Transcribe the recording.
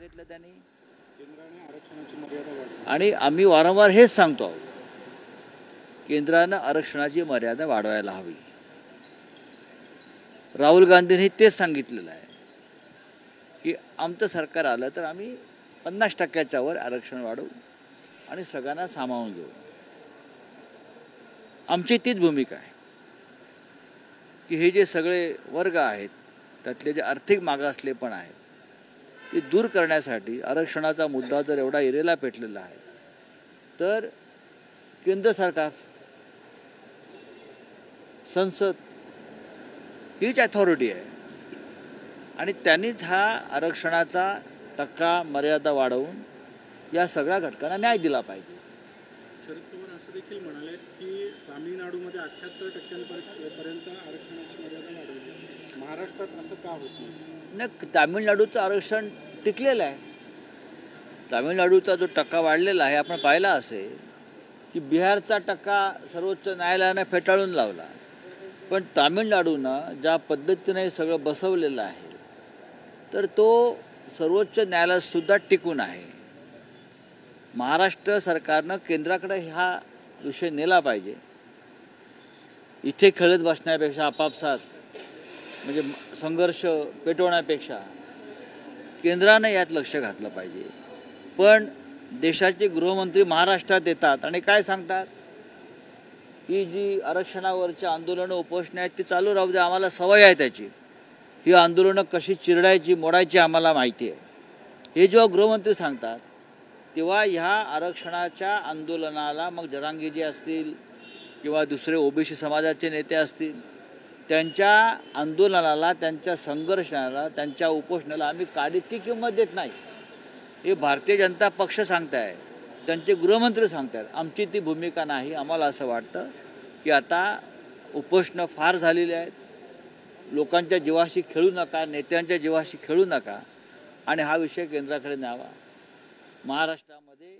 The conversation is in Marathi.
सांगितलं त्यांनी, केंद्राने आरक्षणाची मर्यादा वाढवली आणि आम्ही वारंवार हेच सांगतो आहोत, केंद्रानं आरक्षणाची मर्यादा वाढवायला हवी. राहुल गांधींनी तेच सांगितलेलं आहे की आमचं सरकार आलं तर आम्ही 50% वर आरक्षण वाढवू आणि सगळ्यांना सामावून घेऊ. आमची तीच भूमिका आहे की हे जे सगळे वर्ग आहेत त्यातले जे आर्थिक मागासले पण आहेत ते दूर करण्यासाठी आरक्षणाचा मुद्दा जर एवढा इरेला पेटलेला आहे तर केंद्र सरकार, संसद हीच अथॉरिटी आहे आणि त्यांनीच हा आरक्षणाचा टक्का मर्यादा वाढवून या सगळ्या घटकांना न्याय दिला पाहिजे. शरद पवार असं देखील म्हणाले की तामिळनाडूमध्ये 78% आरक्षणाची मर्यादा वाढवली, महाराष्ट्रात असं का होत नाही? तामिळनाडूचं आरक्षण टिकलेलं आहे. तामिळनाडूचा जो टक्का वाढलेला आहे आपण पाहिला असेल की बिहारचा टक्का सर्वोच्च न्यायालयानं फेटाळून लावला, पण तामिळनाडूनं ज्या पद्धतीने सगळं बसवलेलं आहे तर तो सर्वोच्च न्यायालयात सुद्धा टिकून आहे. महाराष्ट्र सरकारनं केंद्राकडे हा विषय नेला पाहिजे. इथे खेळत बसण्यापेक्षा आपापसात म्हणजे संघर्ष पेटवण्यापेक्षा केंद्रानं यात लक्ष घातलं पाहिजे. पण देशाचे गृहमंत्री महाराष्ट्रात येतात आणि काय सांगतात ही जी आरक्षणावरची आंदोलनं उपोषणं आहेत ती चालू राहू दे, आम्हाला सवय आहे त्याची, ही आंदोलनं कशी चिरडायची मोडायची आम्हाला माहिती आहे. हे जेव्हा गृहमंत्री सांगतात तेव्हा ह्या आरक्षणाच्या आंदोलनाला मग जरांगीजी असतील किंवा दुसरे ओबीसी समाजाचे नेते असतील त्यांच्या आंदोलनाला, त्यांच्या संघर्षाला, त्यांच्या उपोषणाला आम्ही काडीची किंमत देत नाही. हे भारतीय जनता पक्ष सांगताय, त्यांचे गृहमंत्री सांगतात. आमची ती भूमिका नाही. आम्हाला असं वाटतं की आता उपोषणं फार झालेली आहेत, लोकांच्या जीवाशी खेळू नका, नेत्यांच्या जीवाशी खेळू नका आणि हा विषय केंद्राकडे न्यावा. महाराष्ट्रामध्ये